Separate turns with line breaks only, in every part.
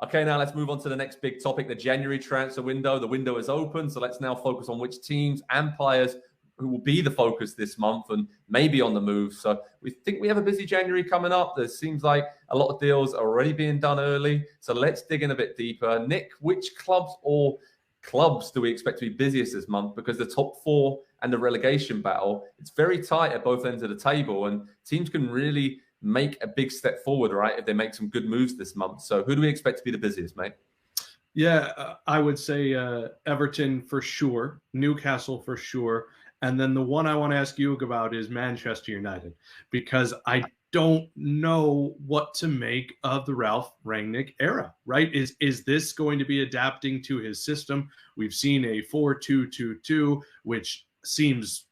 Okay, now let's move on to the next big topic, the January transfer window. The window is open, so let's now focus on which teams and players who will be the focus this month and maybe on the move. So we think we have a busy January coming up. There seems like a lot of deals are already being done early. So let's dig in a bit deeper. Nick, which clubs do we expect to be busiest this month? Because the top four and the relegation battle, it's very tight at both ends of the table, and teams can really make a big step forward, right, if they make some good moves this month. So who do we expect to be the busiest, mate?
Yeah, I would say Everton for sure, Newcastle for sure, and then the one I want to ask you about is Manchester United, because I don't know what to make of the Ralph Rangnick era, right? Is this going to be adapting to his system? We've seen a 4-2-2-2, which seems,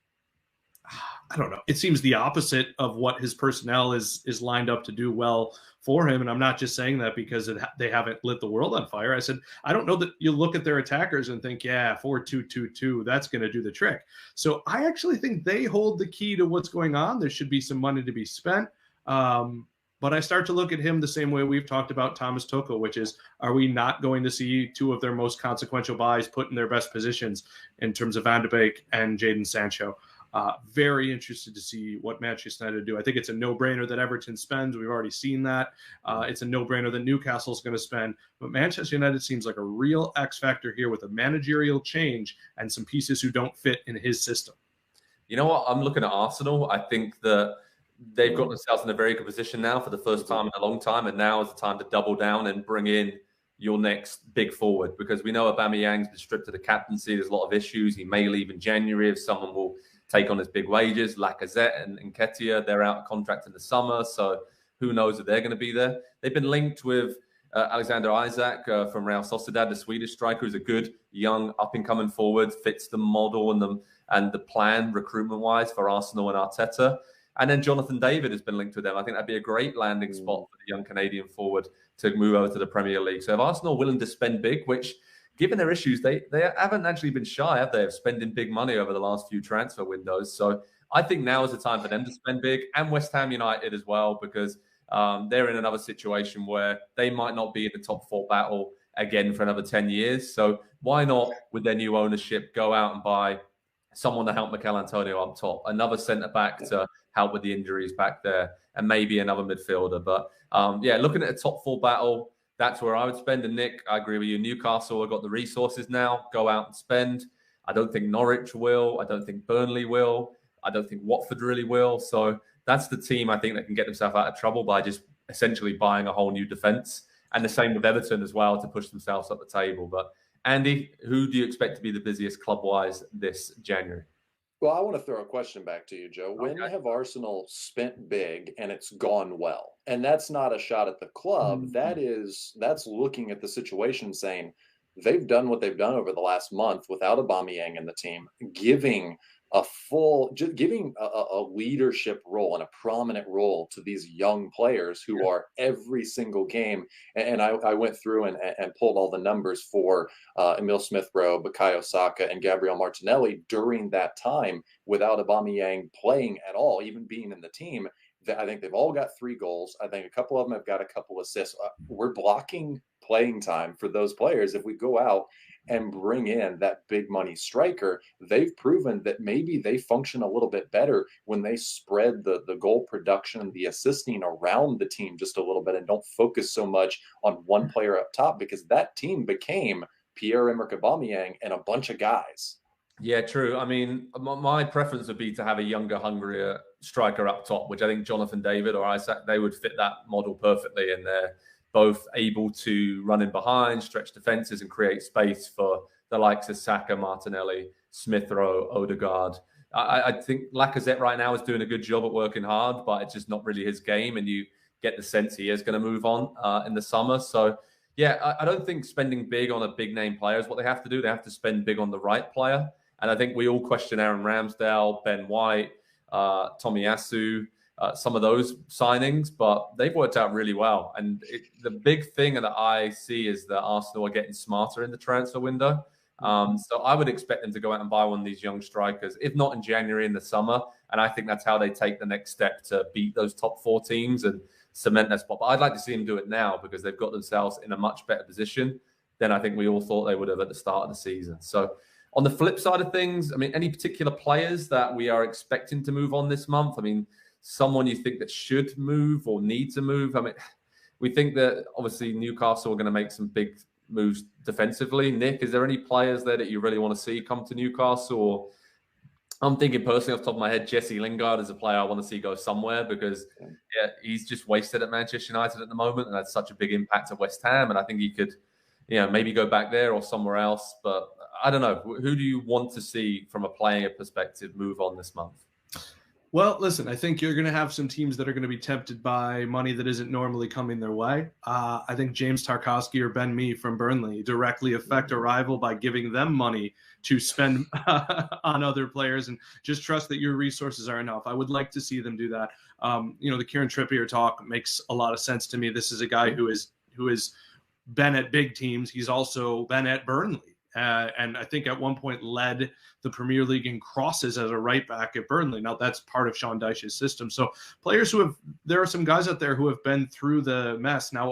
I don't know, it seems the opposite of what his personnel is lined up to do well for him. And I'm not just saying that because they haven't lit the world on fire. I said, I don't know that you look at their attackers and think, yeah, 4-2-2-2, that's going to do the trick. So I actually think they hold the key to what's going on. There should be some money to be spent. But I start to look at him the same way we've talked about Thomas Tuchel, which is, are we not going to see two of their most consequential buys put in their best positions in terms of Van de Beek and Jadon Sancho? Very interested to see what Manchester United do. I think it's a no-brainer that Everton spends. We've already seen that. It's a no-brainer that Newcastle's going to spend. But Manchester United seems like a real X factor here with a managerial change and some pieces who don't fit in his system.
You know what? I'm looking at Arsenal. I think that they've got themselves in a very good position now for the first time in a long time, and now is the time to double down and bring in your next big forward, because we know Aubameyang's been stripped of the captaincy. There's a lot of issues. He may leave in January if someone will take on his big wages. Lacazette and Nketiah, they're out of contract in the summer, so who knows if they're going to be there. They've been linked with Alexander Isak from Real Sociedad, the Swedish striker, who's a good, young, up-and-coming forward, fits the model and the plan recruitment-wise for Arsenal and Arteta. And then Jonathan David has been linked with them. I think that'd be a great landing spot for the young Canadian forward to move over to the Premier League. So if Arsenal are willing to spend big, which, given their issues, they haven't actually been shy, have they, of spending big money over the last few transfer windows. So I think now is the time for them to spend big, and West Ham United as well, because they're in another situation where they might not be in the top four battle again for another 10 years. So why not, with their new ownership, go out and buy someone to help Mikel Antonio up top, another centre-back to help with the injuries back there, and maybe another midfielder. But looking at a top four battle, that's where I would spend. And Nick, I agree with you. Newcastle have got the resources now. Go out and spend. I don't think Norwich will. I don't think Burnley will. I don't think Watford really will. So that's the team I think that can get themselves out of trouble by just essentially buying a whole new defence. And the same with Everton as well to push themselves up the table. But Andy, who do you expect to be the busiest club-wise this January?
Well, I want to throw a question back to you, Joe. When have Arsenal spent big and it's gone well? And that's not a shot at the club. That's looking at the situation saying they've done what they've done over the last month without Aubameyang in the team, giving a leadership role and a prominent role to these young players who are every single game. And I went through and pulled all the numbers for Emil Smith-Rowe, Bukayo Saka, and Gabriel Martinelli during that time without Aubameyang playing at all, even being in the team. I think they've all got 3 goals. I think a couple of them have got a couple assists. We're blocking playing time for those players. If we go out and bring in that big money striker, they've proven that maybe they function a little bit better when they spread the goal production and the assisting around the team just a little bit and don't focus so much on one player up top, because that team became Pierre-Emerick Aubameyang and a bunch of guys.
Yeah, true. I mean, my preference would be to have a younger, hungrier striker up top, which I think Jonathan David or Isak, they would fit that model perfectly, and they're both able to run in behind, stretch defenses, and create space for the likes of Saka, Martinelli, Smith-Rowe, Odegaard. I think Lacazette right now is doing a good job at working hard, but it's just not really his game, and you get the sense he is going to move on in the summer. So, yeah, I don't think spending big on a big-name player is what they have to do. They have to spend big on the right player. And I think we all question Aaron Ramsdale, Ben White, Tomiyasu, some of those signings, but they've worked out really well. And the big thing that I see is that Arsenal are getting smarter in the transfer window. So I would expect them to go out and buy one of these young strikers, if not in January, in the summer. And I think that's how they take the next step to beat those top 4 teams and cement that spot. But I'd like to see them do it now because they've got themselves in a much better position than I think we all thought they would have at the start of the season. So on the flip side of things, I mean, any particular players that we are expecting to move on this month? I mean, someone you think that should move or need to move? I mean, we think that obviously Newcastle are going to make some big moves defensively. Nick, is there any players there that you really want to see come to Newcastle? Or I'm thinking personally off the top of my head, Jesse Lingard is a player I want to see go somewhere because he's just wasted at Manchester United at the moment and had such a big impact at West Ham. And I think he could, maybe go back there or somewhere else. But I don't know. Who do you want to see from a player perspective move on this month?
Well, listen, I think you're going to have some teams that are going to be tempted by money that isn't normally coming their way. I think James Tarkowski or Ben Mee from Burnley directly affect a rival by giving them money to spend on other players, and just trust that your resources are enough. I would like to see them do that. The Kieran Trippier talk makes a lot of sense to me. This is a guy who is been at big teams. He's also been at Burnley. And I think at one point led the Premier League in crosses as a right back at Burnley. Now that's part of Sean Dyche's system. So players there are some guys out there who have been through the mess. Now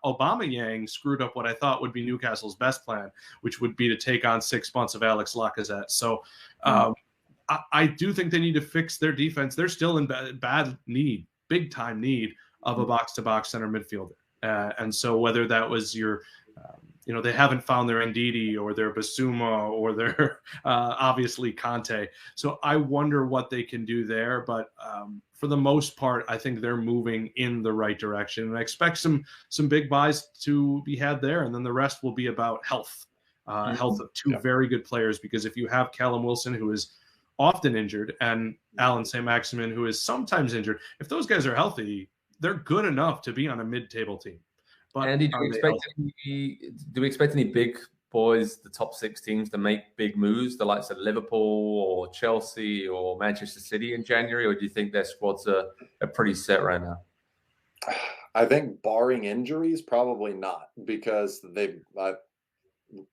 Aubameyang screwed up what I thought would be Newcastle's best plan, which would be to take on 6 months of Alex Lacazette. So I do think they need to fix their defense. They're still in bad need, big time need of a box-to-box center midfielder. And so whether that was your they haven't found their Ndidi or their Basuma or their obviously Conte. So I wonder what they can do there. But for the most part, I think they're moving in the right direction. And I expect some big buys to be had there. And then the rest will be about health of two very good players. Because if you have Callum Wilson, who is often injured, and Alan St. who is sometimes injured, if those guys are healthy, they're good enough to be on a mid-table team. But
Andy, do we expect any big boys, the top 6 teams, to make big moves, the likes of Liverpool or Chelsea or Manchester City in January, or do you think their squads are pretty set right now?
I think barring injuries, probably not, because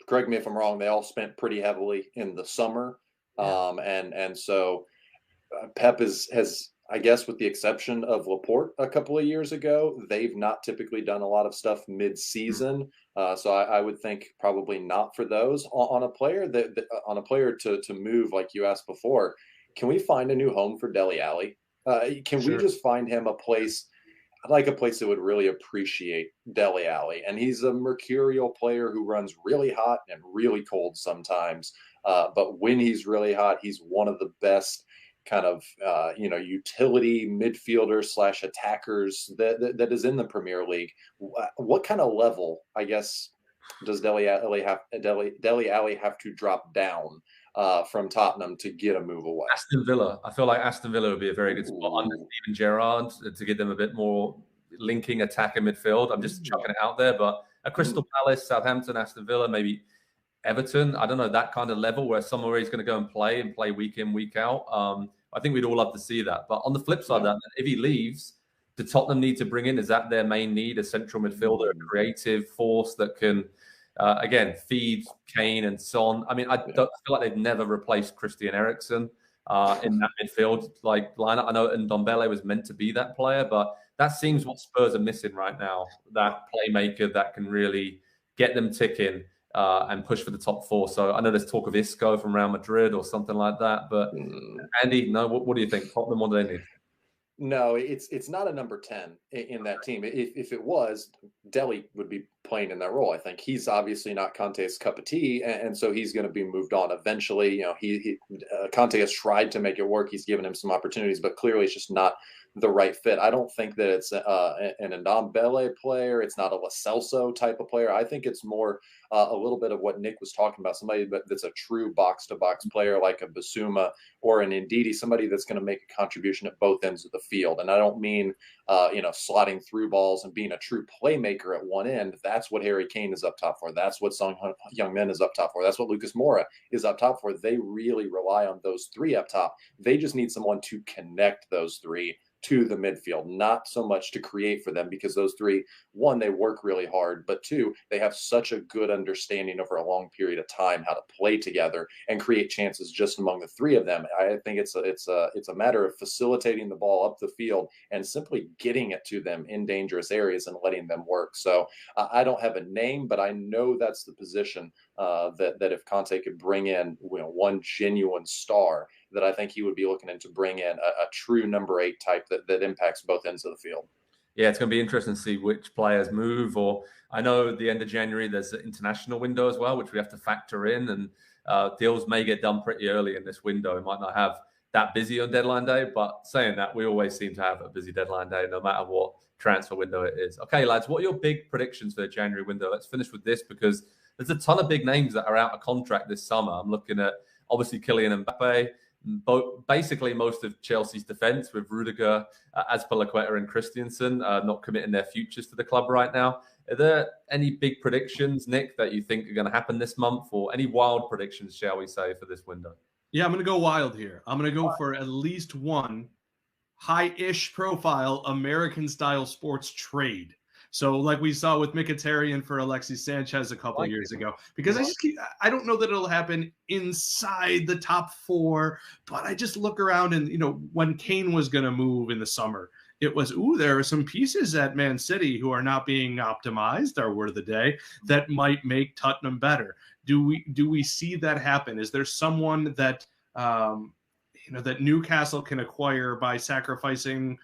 correct me if I'm wrong, they all spent pretty heavily in the summer. And so Pep has, I guess, with the exception of Laporte a couple of years ago, they've not typically done a lot of stuff mid-season. So I would think probably not for those. On a player to move, like you asked before, can we find a new home for Dele Alli? Can we just find him a place that would really appreciate Dele Alli? And he's a mercurial player who runs really hot and really cold sometimes. But when he's really hot, he's one of the best kind of utility midfielder / attackers that is in the Premier League. What kind of level, I guess, does Dele Alli have to drop down from Tottenham to get a move away?
Aston Villa. I feel like Aston Villa would be a very good spot under Steven Gerrard to give them a bit more linking attack and midfield. I'm just chucking it out there, but a Crystal Palace, Southampton, Aston Villa, maybe Everton. I don't know, that kind of level where somewhere he's going to go and play week in, week out. I think we'd all love to see that. But on the flip side of that, if he leaves, do Tottenham need to bring in? Is that their main need? A central midfielder, a creative force that can, again, feed Kane and Son? I mean, I feel like they've never replaced Christian Eriksen in that midfield lineup. I know Ndombele was meant to be that player, but that seems what Spurs are missing right now. That playmaker that can really get them ticking and push for the top 4. So I know there's talk of Isco from Real Madrid or something like that. But Andy, no, what do you think? Tottenham, what do they need?
No, it's not a number 10 in that team. If it was, Dele would be playing in that role. I think he's obviously not Conte's cup of tea, and so he's going to be moved on eventually. Conte has tried to make it work. He's given him some opportunities, but clearly it's just not the right fit. I don't think that it's an Ndombele player. It's not a Lo Celso type of player. I think it's more a little bit of what Nick was talking about, somebody that's a true box-to-box player like a Basuma or an Ndidi, somebody that's going to make a contribution at both ends of the field. And I don't mean, slotting through balls and being a true playmaker at one end. That's what Harry Kane is up top for. That's what Son Heung-min is up top for. That's what Lucas Moura is up top for. They really rely on those 3 up top. They just need someone to connect those 3 to the midfield, not so much to create for them, because those three, one, they work really hard, but two, they have such a good understanding over a long period of time how to play together and create chances just among the three of them. I think it's a matter of facilitating the ball up the field and simply getting it to them in dangerous areas and letting them work. So I don't have a name, but I know that's the position that if Conte could bring in, one genuine star, that I think he would be looking into bring in a true number 8 type that impacts both ends of the field.
Yeah, it's going to be interesting to see which players move. Or I know at the end of January, there's an international window as well, which we have to factor in. And deals may get done pretty early in this window. It might not have that busy on deadline day. But saying that, we always seem to have a busy deadline day, no matter what transfer window it is. Okay, lads, what are your big predictions for the January window? Let's finish with this, because there's a ton of big names that are out of contract this summer. I'm looking at, obviously, Kylian Mbappe, basically most of Chelsea's defence, with Rudiger, Azpilicueta and Christensen not committing their futures to the club right now. Are there any big predictions, Nick, that you think are going to happen this month, or any wild predictions, shall we say, for this window?
Yeah, I'm going to go wild here. I'm going to go for at least one high-ish profile American-style sports trade. So like we saw with Mkhitaryan for Alexis Sanchez a couple of years ago, because I don't know that it'll happen inside the top 4, but I just look around and, when Kane was going to move in the summer, it was, there are some pieces at Man City who are not being optimized, our word of the day, that might make Tottenham better. Do we see that happen? Is there someone that, that Newcastle can acquire by sacrificing?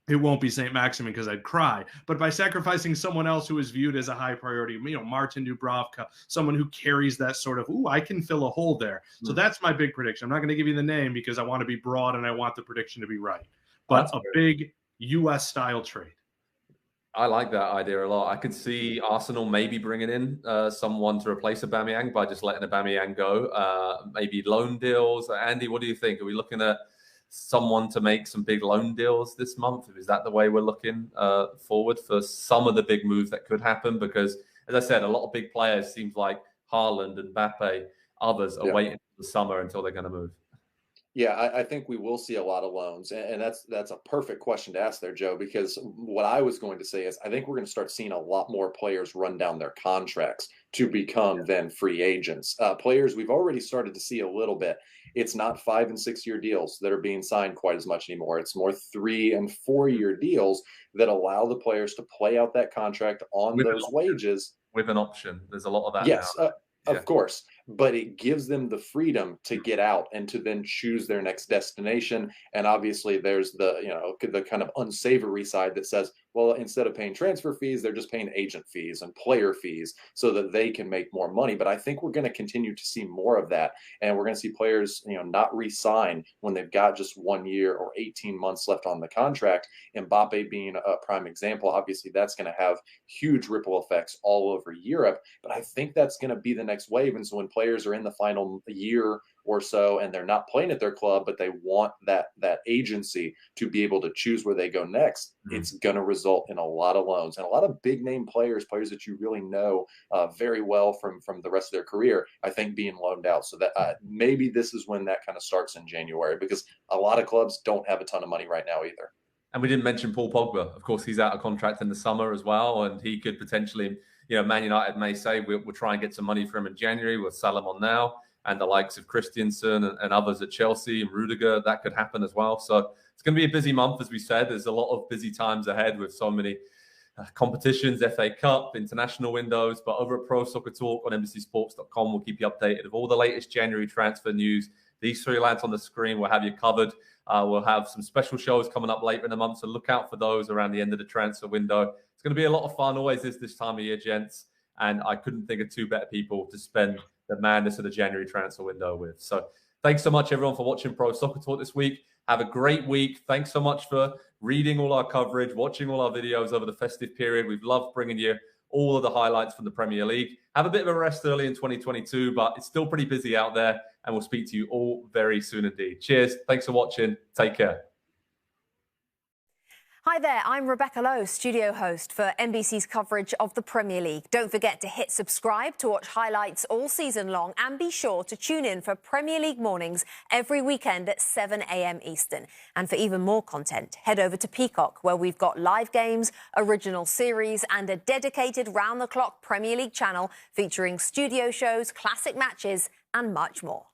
It won't be St. Maximin, because I'd cry, but by sacrificing someone else who is viewed as a high priority, Martin Dubravka, someone who carries that sort of, I can fill a hole there. So that's my big prediction. I'm not going to give you the name because I want to be broad and I want the prediction to be right, but that's big U.S. style trade.
I like that idea a lot. I could see Arsenal maybe bringing in someone to replace Aubameyang by just letting Aubameyang go. Maybe loan deals. Andy, what do you think? Are we looking at someone to make some big loan deals this month? Is that the way we're looking forward for some of the big moves that could happen? Because, as I said, a lot of big players, seems like Haaland and Mbappe, others are waiting for the summer until they're going to move.
Yeah, I think we will see a lot of loans. And that's a perfect question to ask there, Joe, because what I was going to say is I think we're going to start seeing a lot more players run down their contracts to become then free agents. Players we've already started to see a little bit. It's not 5 and 6 year deals that are being signed quite as much anymore. It's more 3 and 4 year deals that allow the players to play out that contract on those wages.
With an option. There's a lot of that.
Yes,
now.
Of course. But it gives them the freedom to get out and to then choose their next destination. And obviously there's the kind of unsavory side that says, well, instead of paying transfer fees, they're just paying agent fees and player fees so that they can make more money. But I think we're going to continue to see more of that. And we're going to see players, not re-sign when they've got just 1 year or 18 months left on the contract. Mbappe being a prime example, obviously that's going to have huge ripple effects all over Europe. But I think that's going to be the next wave. And so when players are in the final year or so and they're not playing at their club, but they want that agency to be able to choose where they go next, it's going to result in a lot of loans and a lot of big name players that you really know very well from the rest of their career, I think, being loaned out. So that maybe this is when that kind of starts in January, because a lot of clubs don't have a ton of money right now either.
And we didn't mention Paul Pogba. Of course, he's out of contract in the summer as well, and he could potentially, Man United may say we'll try and get some money for him in January. We'll sell him on now. And the likes of Christensen and others at Chelsea and Rudiger, that could happen as well. So it's going to be a busy month, as we said. There's a lot of busy times ahead with so many competitions, FA Cup, international windows. But over at Pro Soccer Talk on NBCSports.com, we'll keep you updated of all the latest January transfer news. These 3 lads on the screen will have you covered. We'll have some special shows coming up later in the month, so look out for those around the end of the transfer window. It's going to be a lot of fun, always this time of year, gents. And I couldn't think of 2 better people to spend the madness of the January transfer window with. So thanks so much, everyone, for watching Pro Soccer Talk this week. Have a great week. Thanks so much for reading all our coverage, watching all our videos over the festive period. We've loved bringing you all of the highlights from the Premier League. Have a bit of a rest early in 2022, but it's still pretty busy out there, and we'll speak to you all very soon indeed. Cheers. Thanks for watching. Take care.
Hi. Hi there, I'm Rebecca Lowe, studio host for NBC's coverage of the Premier League. Don't forget to hit subscribe to watch highlights all season long, and be sure to tune in for Premier League mornings every weekend at 7 a.m. Eastern. And for even more content, head over to Peacock, where we've got live games, original series, and a dedicated round-the-clock Premier League channel featuring studio shows, classic matches, and much more.